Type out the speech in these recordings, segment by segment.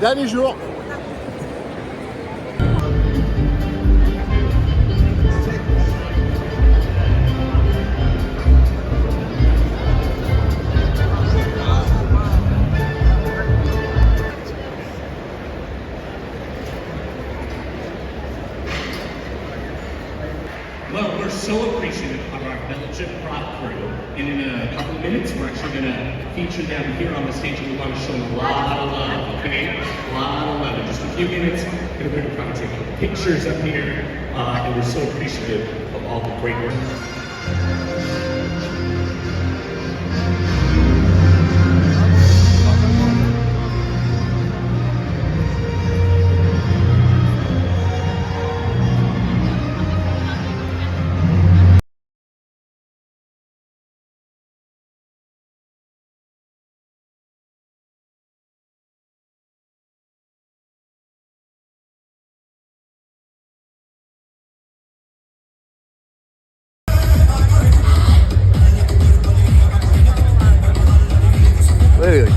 Dernier jour. Well, we're so appreciative of our Belgian prop crew, and in a couple of minutes, we're actually going to feature them here on the stage, and we want to show them a lot of love, okay? A lot of love. In just a few minutes, we're going to try to take pictures up here, and we're so appreciative of all the great work. Oui, oui.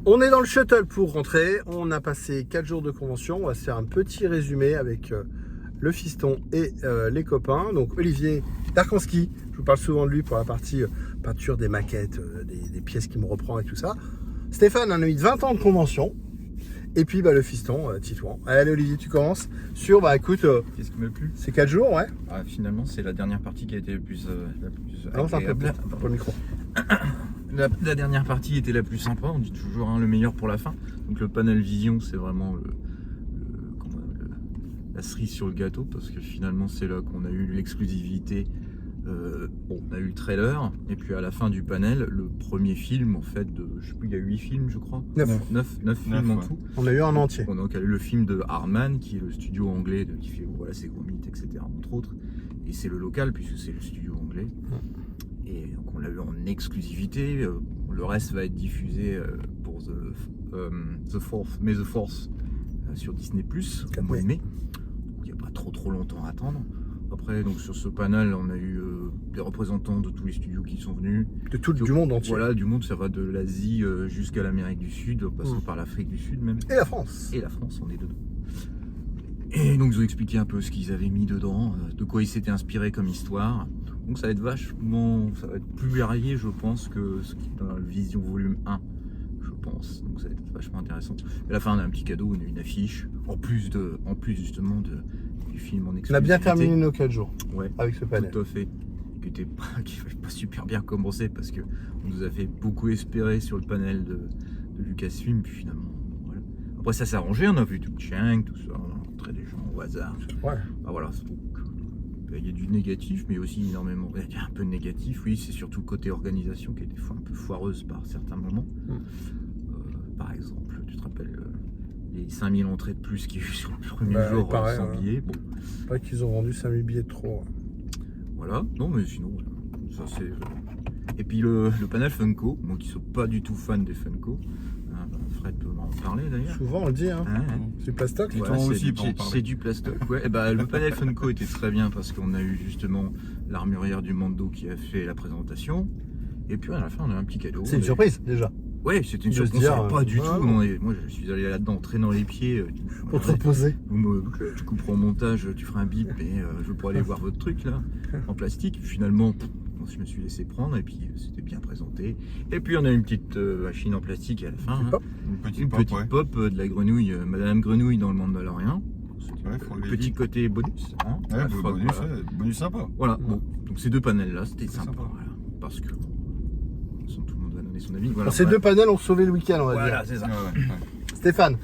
On est dans le shuttle pour rentrer. On a passé 4 jours de convention. On va se faire un petit résumé avec le fiston et les copains. Donc Olivier Darkanski, je vous parle souvent de lui pour la partie peinture des maquettes, des pièces qu'il me reprend et tout ça. Stéphane, on a eu 20 ans de convention. Et puis le fiston, Titouan. Allez Olivier, tu commences sur, écoute, qu'est-ce qui m'a plu? C'est 4 jours, ouais. Finalement, c'est la dernière partie qui a été la plus Avance un peu pour le micro. La dernière partie était la plus sympa, on dit toujours le meilleur pour la fin. Donc le panel vision, c'est vraiment la cerise sur le gâteau, parce que finalement c'est là qu'on a eu l'exclusivité. On a eu le trailer, et puis à la fin du panel, le premier film en fait je sais plus, il y a 8 films je crois. 9 films en tout. On a eu un entier. Donc le film de Hardman, qui est le studio anglais qui fait c'est Gros Mythes, etc. entre autres. Et c'est le local puisque c'est le studio anglais. Et donc on l'a eu en exclusivité. Le reste va être diffusé pour The Force sur Disney Plus au mois de mai. Donc il n'y a pas trop longtemps à attendre. Après, donc sur ce panel, on a eu des représentants de tous les studios qui sont venus. Du monde entier. Voilà, du monde, ça va de l'Asie jusqu'à l'Amérique du Sud, en passant par l'Afrique du Sud même. Et la France. Et la France, on est dedans. Et donc ils ont expliqué un peu ce qu'ils avaient mis dedans, de quoi ils s'étaient inspirés comme histoire. Donc ça va être plus varié, je pense, que ce qui est dans la Vision volume 1, je pense. Donc ça va être vachement intéressant. Et à la fin, on a un petit cadeau, on a une affiche, en plus justement du film en exclusivité. On a bien terminé nos 4 jours Ouais, avec ce panel. tout à fait. Qui n'avait pas super bien commencé parce que on nous a fait beaucoup espérer sur le panel de Lucasfilm, puis finalement, voilà. Après ça s'est arrangé, on a vu tout Chang, tout ça, on a rencontré des gens au hasard. Ouais. Bah voilà, donc il y a du négatif, mais aussi énormément, il y a un peu de négatif, oui, c'est surtout le côté organisation qui est des fois un peu foireuse par certains moments. Par exemple, tu te rappelles les 5000 entrées de plus qu'il y a eu sur le premier jour pareil, sans billets. Bon. Pas qu'ils ont vendu 5000 billets de trop. Voilà, non mais sinon, ça c'est... Et puis le panel Funko, moi qui ne suis pas du tout fan des Funko, hein, Fred peut m'en parler d'ailleurs. Souvent on le dit, hein. C'est du plastoc. Ouais, c'est du plastoc, ouais. Et bah, le panel Funko était très bien parce qu'on a eu justement l'armurière du Mando qui a fait la présentation. Et puis à la fin on a un petit cadeau. C'est une surprise déjà. Ouais, c'était une surprise, on savait pas du tout. Moi je suis allé là-dedans en traînant les pieds. Pour te reposer. Tu couperas au montage, tu feras un bip et je pourrais aller voir votre truc là, en plastique. Finalement, je me suis laissé prendre et puis c'était bien présenté. Et puis on a une petite machine en plastique à la fin. Une petite pop de la grenouille, Madame Grenouille dans le Mandalorian. Petit côté bonus. Hein, bonus sympa. Voilà, bon. Donc ces deux panels là, c'était sympa. Voilà, parce que tout le monde va donner son avis. Voilà, ces deux panels ont sauvé le week-end, on va dire. Voilà, c'est ça. Stéphane.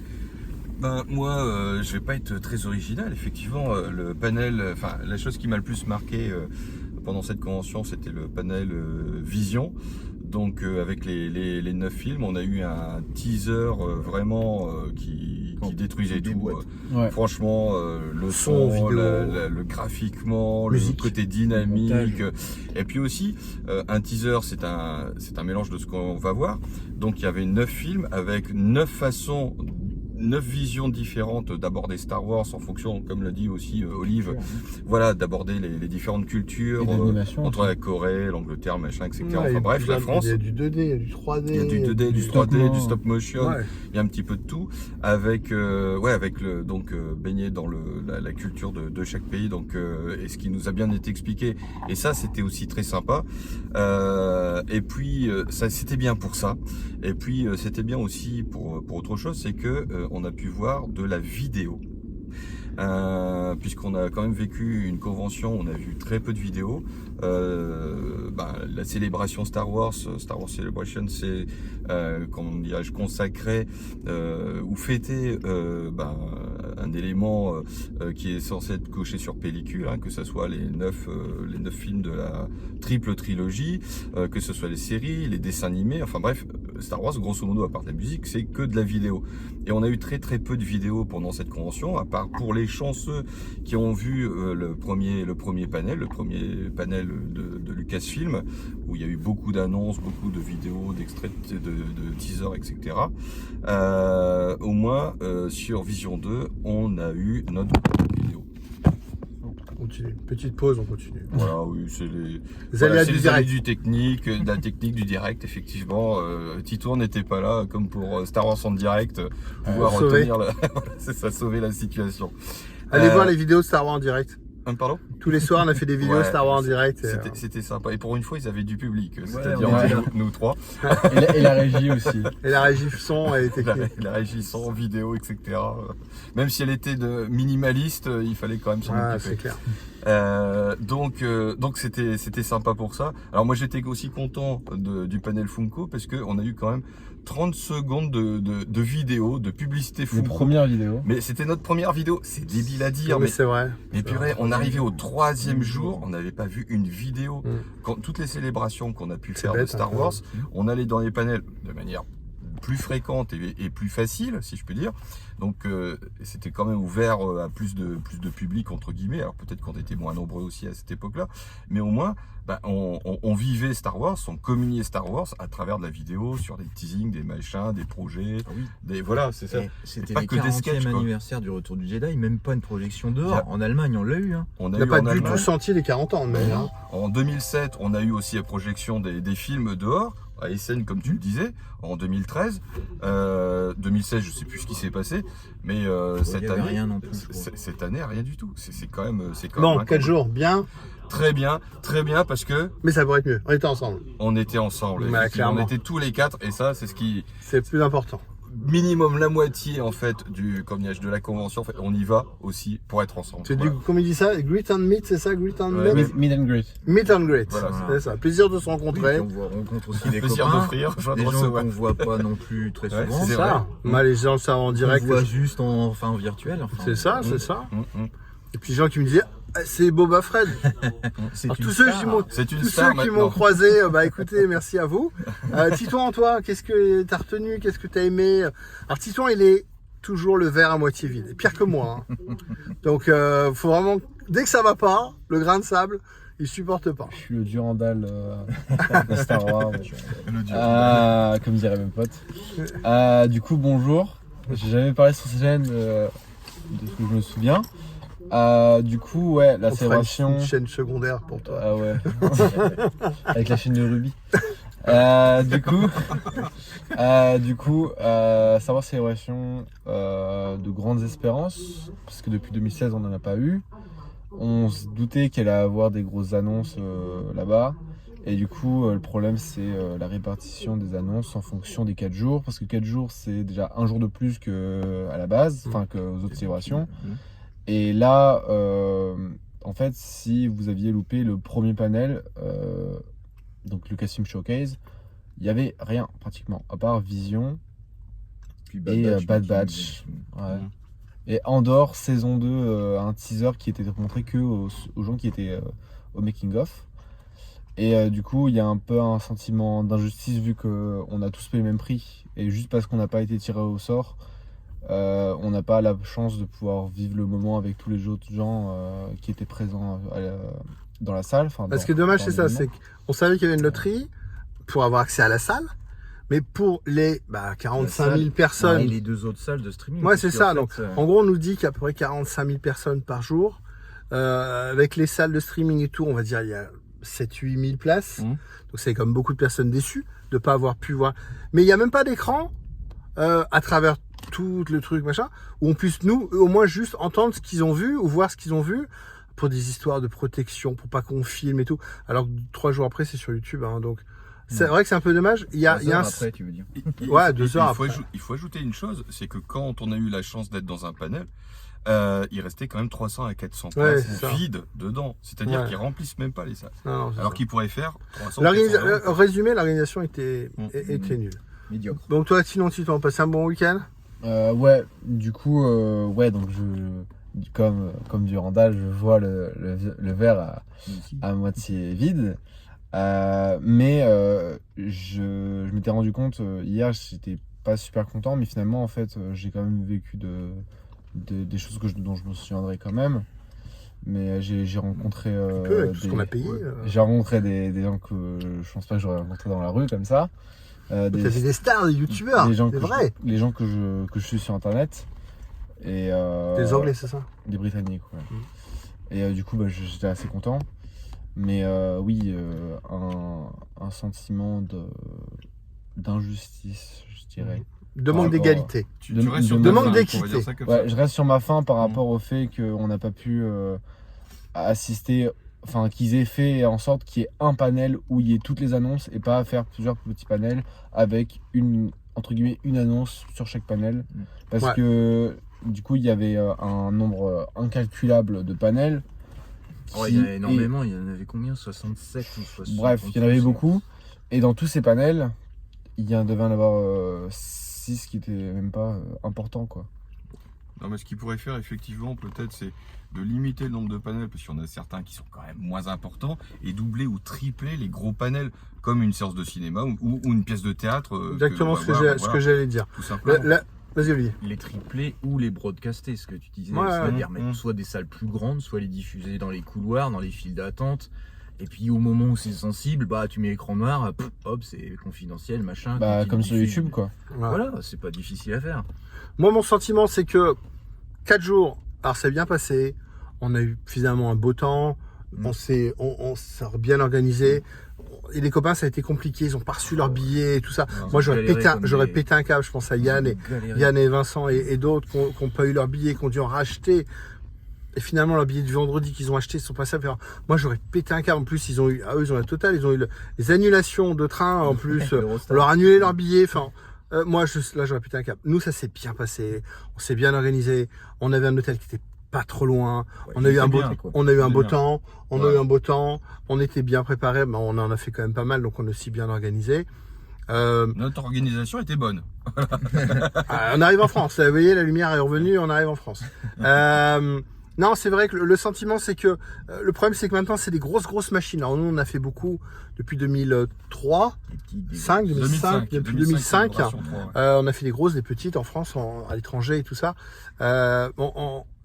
Ben, moi, je vais pas être très original. Effectivement, le panel, enfin, la chose qui m'a le plus marqué pendant cette convention, c'était le panel Vision. Donc, avec les 9 films, on a eu un teaser vraiment qui détruisait tout. Franchement, le son, le graphiquement, le côté dynamique. Et puis aussi, un teaser, c'est un mélange de ce qu'on va voir. Donc, il y avait 9 films avec 9 façons 9 visions différentes d'aborder Star Wars en fonction, comme l'a dit aussi Olive, voilà, d'aborder les différentes cultures entre la Corée, l'Angleterre, machin, etc. Enfin bref, la France. Il y a du 2D, il y a du 3D. Il y a du 2D, du 3D, du stop motion. Il y a un petit peu de tout, avec donc baigné dans la culture de chaque pays. Donc et ce qui nous a bien été expliqué. Et ça, c'était aussi très sympa. Et puis ça, c'était bien pour ça. Et puis c'était bien aussi pour autre chose, c'est que on a pu voir de la vidéo. Puisqu'on a quand même vécu une convention, on a vu très peu de vidéos. La célébration Star Wars Celebration, c'est comment dirais-je, consacré ou fêter un élément qui est censé être coché sur pellicule, hein, que ce soit les 9 films de la triple trilogie, que ce soit les séries, les dessins animés, enfin bref, Star Wars, grosso modo, à part de la musique, c'est que de la vidéo. Et on a eu très peu de vidéos pendant cette convention, à part pour les chanceux qui ont vu le premier panel de Lucasfilm, où il y a eu beaucoup d'annonces, beaucoup de vidéos, d'extraits de teasers, etc. Au moins, sur Vision 2, on a eu notre vidéo. Continue. Petite pause, on continue. Voilà, oui, c'est les aléas du technique, de la technique du direct, effectivement. Tito n'était pas là, comme pour Star Wars en direct, pouvoir sauver la situation. Allez voir les vidéos de Star Wars en direct. Pardon ? Tous les soirs, on a fait des vidéos Star Wars en direct. C'était sympa. Et pour une fois, ils avaient du public, c'est-à-dire nous trois. Et la régie aussi. Et la régie son et technique. La régie son, vidéo, etc. Même si elle était minimaliste, il fallait quand même s'en occuper. C'est clair. Donc c'était sympa pour ça. Alors moi j'étais aussi content du panel Funko parce qu'on a eu quand même 30 secondes de vidéo, de publicité Funko. Une première vidéo. Mais c'était notre première vidéo, c'est débile à dire. Mais c'est vrai. Mais purée, on arrivait au 3e jour, on n'avait pas vu une vidéo. Toutes les célébrations qu'on a pu faire de Star Wars, on allait dans les panels de manière plus fréquente et plus facile, si je peux dire. Donc c'était quand même ouvert à plus de public, entre guillemets. Alors peut-être qu'on était moins nombreux aussi à cette époque-là, mais au moins on vivait Star Wars, on communiait Star Wars à travers de la vidéo, sur des teasings, des machins, des projets, voilà, c'est ça. C'était pas le que des 40e sketchs, anniversaire du Retour du Jedi, même pas une projection dehors. En Allemagne, on l'a eu. Hein. On n'a pas du tout senti les 40 ans, mais en 2007, on a eu aussi la projection des films dehors. à Essen, comme tu le disais, en 2013. 2016, je sais plus ce qui s'est passé, mais cette y avait année, rien non plus, je crois. cette année, rien du tout. C'est quand même, Bon, un 4 jours, bien, très bien, parce que mais ça pourrait être mieux. On était ensemble. on était ensemble. Ouais, Effectivement, on clairement. était tous les 4, et ça, c'est ce qui C'est le plus important. minimum la moitié en fait de la convention. En fait, on y va aussi pour être ensemble. C'est Voilà. du, comme il dit ça, greet and meet, c'est ça, greet and Ouais, meet, Meet and greet. meet and greet. Voilà, c'est ça. Plaisir de se Oui, rencontrer. puis on rencontre aussi des Plaisir copains, d'offrir, joie de des gens recevoir. qu'on voit pas non plus très Ouais, souvent. c'est ça. vrai. Moi, les gens le savent en direct. On voit juste en virtuel. Enfin, C'est ça, c'est ça. Mm. Et puis les gens qui me disaient, ah, c'est Boba Fred. c'est Alors, une tous ceux star. qui m'ont C'est une tous star ceux qui maintenant. m'ont croisé, bah écoutez, merci à vous. Titouan, toi, qu'est-ce que t'as retenu, qu'est-ce que t'as aimé? Alors Titouan, il est toujours le verre à moitié vide, pire que moi. Hein. Donc faut vraiment, dès que ça va pas, le grain de sable, il supporte pas. Je suis le Durandal de Star Wars. Le dieu. Comme diraient mes potes. Du coup, bonjour. J'ai jamais parlé sur cette chaîne de ce que je me souviens. Du coup, ouais, la On fera célébration. une chaîne secondaire pour toi. Ah ouais. Avec la chaîne de Ruby. Du coup, savoir célébration de grandes espérances, parce que depuis 2016 on n'en a pas eu. On se doutait qu'elle allait avoir des grosses annonces là-bas. Et du coup, le problème c'est la répartition des annonces en fonction des 4 jours, parce que 4 jours c'est déjà un jour de plus qu'à la base, enfin qu'aux autres célébrations. Et là, en fait, si vous aviez loupé le premier panel, donc Lucasfilm Showcase, il n'y avait rien pratiquement, à part Vision Puis et Bad Batch. Ouais. Et Andor saison 2, un teaser qui était montré que aux gens qui étaient au making of. Et du coup, il y a un peu un sentiment d'injustice vu qu'on a tous payé le même prix. Et juste parce qu'on n'a pas été tiré au sort, on n'a pas la chance de pouvoir vivre le moment avec tous les autres gens qui étaient présents dans la salle. Parce que dommage, c'est ça, c'est qu'on savait qu'il y avait une loterie pour avoir accès à la salle, mais pour les 45 000 personnes. Et les 2 autres salles de streaming. Ouais, c'est parce ça. qu'en Donc, fait, en gros, on nous dit qu'il y a à peu près 45 000 personnes par jour. Avec les salles de streaming et tout, on va dire il y a 7-8 000 places. Donc, c'est comme beaucoup de personnes déçues de ne pas avoir pu voir. Mais il n'y a même pas d'écran à travers tout le truc, machin, où on puisse, nous, au moins juste entendre ce qu'ils ont vu ou voir ce qu'ils ont vu pour des histoires de protection, pour pas qu'on filme et tout. Alors que 3 jours après, c'est sur YouTube. Hein, donc, c'est vrai que c'est un peu dommage. Il y a un... après, tu veux dire. Ouais, 2 heures après. Il faut ajouter une chose, c'est que quand on a eu la chance d'être dans un panel, il restait quand même 300 à 400 Ouais, places c'est ça. vides dedans. C'est-à-dire Ouais. qu'ils remplissent même pas les salles. Non, c'est Alors ça. qu'ils pourraient faire 300 400 euros. Résumé, l'organisation était nulle. Médiocre. Donc toi, sinon, tu t'en passes un bon week-end? Ouais, du coup, ouais, donc comme Durandal, je vois le verre à moitié vide. Mais je m'étais rendu compte hier, j'étais pas super content, mais finalement, en fait, j'ai quand même vécu des choses dont je me souviendrai quand même. Mais j'ai rencontré Avec tout ce qu'on a payé. j'ai rencontré des gens que je pense pas que j'aurais rencontrés dans la rue comme ça. T'as vu des stars, des youtubeurs, des gens c'est que vrai. les gens que je suis sur internet. Et Des Anglais, c'est ça? des Britanniques, ouais. Et du coup, j'étais assez content. Mais oui, un sentiment d'injustice, je dirais. De manque rapport- d'égalité. Tu de- restes sur de ta manque faim, d'équité. on va dire ça comme Ouais, ça. je reste sur ma faim par rapport au fait qu'on n'a pas pu assister, enfin qu'ils aient fait en sorte qu'il y ait un panel où il y ait toutes les annonces et pas faire plusieurs petits panels avec entre guillemets une annonce sur chaque panel. Parce Ouais. que du coup il y avait un nombre incalculable de panels. Il y en a énormément, il y en avait combien? 67 ou 60? Bref, il y en avait beaucoup. Et dans tous ces panels, il y en devait en avoir 6 qui étaient même pas importants, quoi. Non, mais ce qu'ils pourraient faire effectivement, peut-être, c'est de limiter le nombre de panels, parce qu'il y en a certains qui sont quand même moins importants, et doubler ou tripler les gros panels, comme une séance de cinéma ou une pièce de théâtre. Exactement que ce l'on va voir, ce que j'allais dire. tout simplement. Vas-y, Olivier. Les triplés ou les broadcaster, ce que tu disais, Ouais, c'est-à-dire ouais. mettre soit des salles plus grandes, soit les diffuser dans les couloirs, dans les files d'attente. Et puis au moment où c'est sensible, tu mets l'écran noir, hop, c'est confidentiel, machin. Comme sur diffuse. YouTube, quoi. Voilà, c'est pas difficile à faire. Moi, mon sentiment, c'est que 4 jours, alors c'est bien passé. On a eu finalement un beau temps. On s'est bien organisé. et les copains, ça a été compliqué. Ils ont pas reçu leurs billets et tout ça. Ils Moi, ont j'aurais galéré comme des- pété un câble. Je pense à Yann et Vincent et d'autres qui n'ont pas eu leurs billets, qui ont dû en racheter. Et finalement, leurs billets du vendredi qu'ils ont achetés sont passés à faire. Moi, j'aurais pété un câble. En plus, ils ont eu la totale. Ils ont eu les annulations de train. En plus, on leur a annulé leurs billets. Enfin, moi, là, j'aurais pété un câble. Nous, ça s'est bien passé. On s'est bien organisé. On avait un hôtel qui était pas trop loin. Ouais, On a eu un beau, bien, quoi. on a eu un beau bien. temps. On a Ouais. eu un beau temps. On était bien préparés. Ben, on en a fait quand même pas mal. Donc, on est aussi bien organisé. Notre organisation était bonne. On arrive en France. Vous voyez, la lumière est revenue. On arrive en France. Non, c'est vrai que le sentiment, c'est que le problème, c'est que maintenant, c'est des grosses machines. Alors, nous, on a fait beaucoup depuis 2003, Des 5, 2005, depuis 2005. Génération 3, ouais. On a fait des grosses, des petites en France, à l'étranger et tout ça.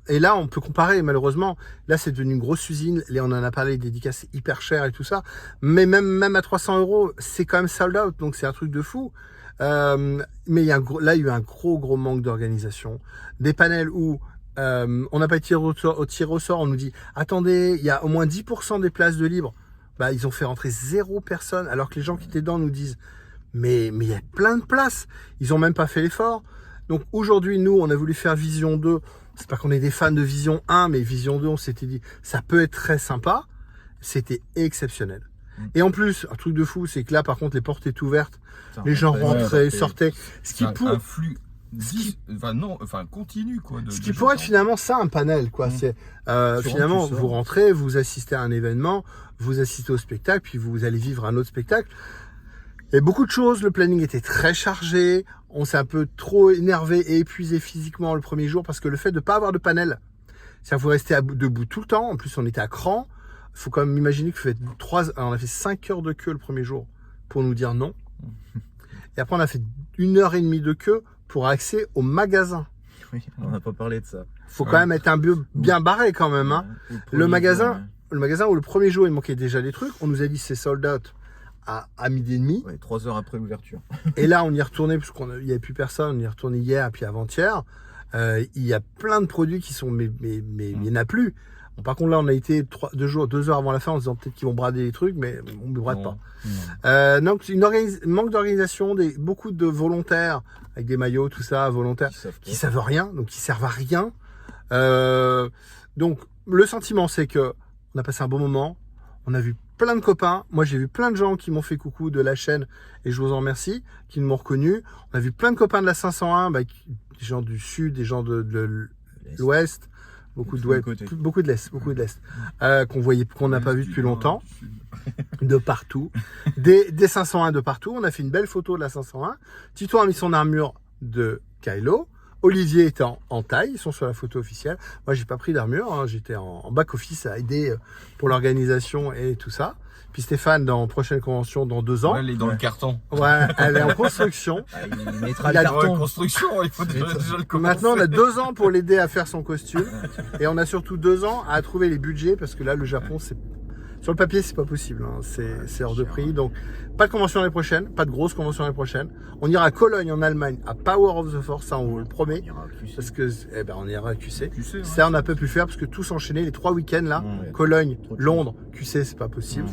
Et là, on peut comparer, malheureusement. Là, c'est devenu une grosse usine. Là, on en a parlé, des dédicaces hyper chères et tout ça. Mais même à 300 €, c'est quand même sold out. Donc, c'est un truc de fou. Mais là, il y a eu un gros manque d'organisation. Des panels où on n'a pas été tiré au sort. On nous dit, attendez, il y a au moins 10% des places de libre. Bah, ils ont fait rentrer 0 personne, alors que les gens qui étaient dedans nous disent, mais il y a plein de places. Ils ont même pas fait l'effort. Donc aujourd'hui, nous, on a voulu faire Vision 2. C'est pas qu'on est des fans de Vision 1, mais Vision 2, on s'était dit, ça peut être très sympa. C'était exceptionnel. Et en plus, un truc de fou, c'est que là, par contre, les portes étaient ouvertes. Les gens rentraient, sortaient. Ce qui, Un flux continu, quoi. Ce qui pourrait être finalement ça, un panel, quoi. C'est finalement, vous rentrez, vous assistez à un événement, vous assistez au spectacle, puis vous allez vivre un autre spectacle. Et beaucoup de choses, le planning était très chargé, on s'est un peu trop énervé et épuisé physiquement le premier jour parce que le fait de ne pas avoir de panel, c'est-à-dire que vous restez debout tout le temps, en plus on était à cran, il faut quand même imaginer que on a fait 5 heures de queue le premier jour pour nous dire non. Et après on a fait 1h30 de queue pour accès au magasin. Oui, on n'a pas parlé de ça. Faut quand même être un peu bien barré quand même, hein. Le magasin où le premier jour il manquait déjà des trucs, on nous a dit c'est sold out à midi et demi. Ouais, 3 heures après l'ouverture. Et là, on y est retourné parce qu'il n'y avait plus personne. On y est retourné hier puis avant-hier. Il y a plein de produits qui sont, mais il n'y en a plus. Bon, par contre, là, on a été 2 heures avant la fin en se disant peut-être qu'ils vont brader les trucs, mais on ne brade pas. Donc, manque d'organisation, beaucoup de volontaires avec des maillots, tout ça, volontaires, qui savent rien, donc qui servent à rien. Donc, le sentiment, c'est que on a passé un bon moment. On a vu plein de copains. Moi, j'ai vu plein de gens qui m'ont fait coucou de la chaîne et je vous en remercie, qui m'ont reconnu. On a vu plein de copains de la 501, des gens du sud, des gens de l'ouest, beaucoup de l'est, qu'on n'a pas vu depuis longtemps, de partout, des 501 de partout. On a fait une belle photo de la 501. Tito a mis son armure de Kylo. Olivier était en taille, ils sont sur la photo officielle. Moi, j'ai pas pris d'armure, hein. J'étais en back-office à aider pour l'organisation et tout ça. Puis Stéphane, dans prochaine convention, dans 2 ans. Ouais, elle est dans le carton. Ouais, elle est en construction. Il mettra le Il a carton. Construction, il faut déjà le commencer. Maintenant, on a 2 ans pour l'aider à faire son costume. Et on a surtout 2 ans à trouver les budgets parce que là, le Japon, sur le papier, c'est pas possible, hein. C'est hors de prix. Donc, pas de convention l'année prochaine, pas de grosse convention l'année prochaine. On ira à Cologne en Allemagne, à Power of the Force, ça on vous le promet. Parce que, on ira à QC. Ça, on n'a pas pu le faire parce que tout s'enchaînait les 3 week-ends là. Cologne, Londres, QC, c'est pas possible.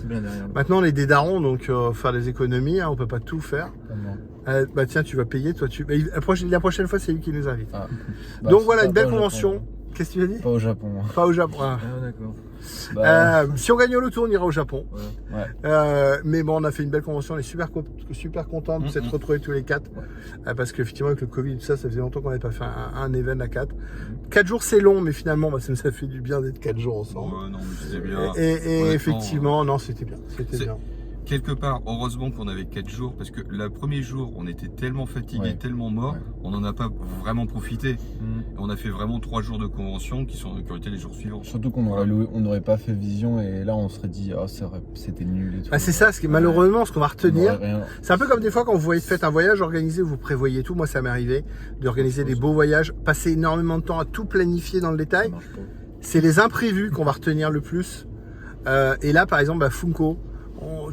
Maintenant, on est des darons, donc faire des économies, hein, on peut pas tout faire. Tiens, tu vas payer, toi, la prochaine fois, c'est lui qui nous invite. Donc voilà, une belle convention. Qu'est-ce que tu as dit? Pas au Japon. Pas au Japon. Ah, d'accord. Si on gagne au loto, on ira au Japon. Ouais. Mais bon, on a fait une belle convention, on est super contents de s'être retrouvés tous les 4. Parce qu'effectivement, avec le Covid, tout ça faisait longtemps qu'on n'avait pas fait un event à 4. 4 jours, c'est long, mais finalement, ça nous a fait du bien d'être 4 jours ensemble. Ouais, non, mais c'était bien. Et effectivement, non, c'était bien. C'était bien. Quelque part, heureusement qu'on avait 4 jours, parce que le premier jour, on était tellement fatigué, tellement mort, on n'en a pas vraiment profité. On a fait vraiment 3 jours de convention qui ont été les jours suivants. Surtout qu'on n'aurait pas fait Vision et là on serait dit c'était nul et tout. C'est ça, malheureusement, ce qu'on va retenir. C'est un peu comme des fois quand vous faites un voyage organisé, vous prévoyez tout. Moi, ça m'est arrivé d'organiser des beaux voyages, passer énormément de temps à tout planifier dans le détail. C'est les imprévus qu'on va retenir le plus. Et là, par exemple, Funko.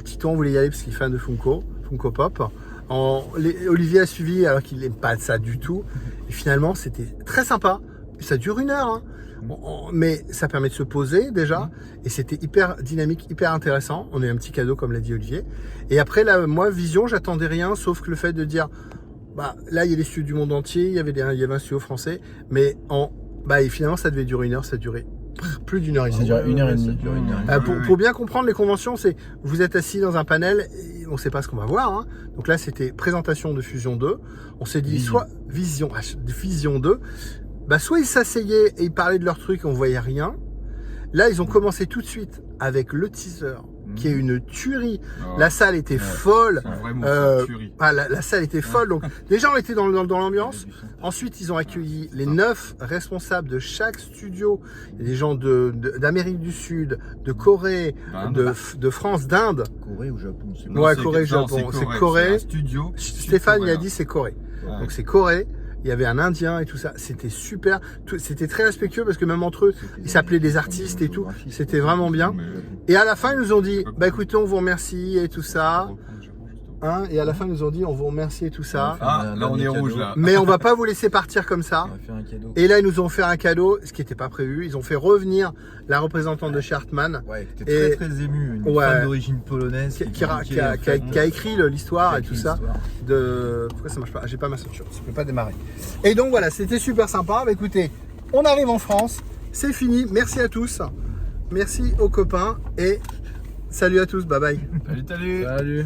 Tito, on voulait y aller parce qu'il est fan de Funko Pop. Olivier a suivi alors qu'il n'aime pas ça du tout. Et finalement, c'était très sympa Ça dure 1 heure, hein. Mais ça permet de se poser déjà, et c'était hyper dynamique, hyper intéressant. On a eu un petit cadeau, comme l'a dit Olivier. Et après, là, moi, Vision, j'attendais rien, sauf que le fait de dire, bah, là, il y a les studios du monde entier, il y avait un studio français, mais et finalement, ça devait durer 1 heure, ça durait plus d'1 heure et Ça demie. dure 1 heure et Ça demie. dure 1 heure et demie. Pour bien comprendre les conventions, c'est vous êtes assis dans un panel, et on ne sait pas ce qu'on va voir. Hein. Donc là, c'était présentation de Fusion 2. On s'est dit soit Vision 2, soit ils s'asseyaient et ils parlaient de leur truc, on voyait rien. Là, ils ont commencé tout de suite avec le teaser, qui est une tuerie. La salle était folle. Vraiment, tuerie. La salle était folle. Donc déjà, on était dans l'ambiance. Ensuite, ils ont accueilli les 9 responsables de chaque studio. Il y a des gens d'Amérique du Sud, de Corée, de France, d'Inde. Corée ou Japon, c'est Ouais, Corée, Japon. C'est Corée. Un studio. Stéphane, il a dit c'est Corée. Ouais. Donc c'est Corée. Il y avait un Indien et tout ça. C'était super. C'était très respectueux parce que même entre eux, ils s'appelaient des artistes et tout. C'était vraiment bien. Et à la fin, ils nous ont dit, bah écoutez, on vous remercie et tout ça. Hein, et à la fin, ils nous ont dit, on vous remercie et tout ça. Ah, là on est rouge là. Mais on va pas vous laisser partir comme ça. On va faire un cadeau. Et là, ils nous ont fait un cadeau, ce qui n'était pas prévu. Ils ont fait revenir la représentante de chez Hartmann. Ouais, qui était Et- très ému, une Ouais. femme d'origine polonaise Qui a écrit l'histoire et tout ça. Pourquoi ça marche pas? J'ai pas ma ceinture, ça peut pas démarrer. Et donc voilà, c'était super sympa. Bah, écoutez, on arrive en France, c'est fini. Merci à tous, merci aux copains et salut à tous, bye bye. Salut. Salut.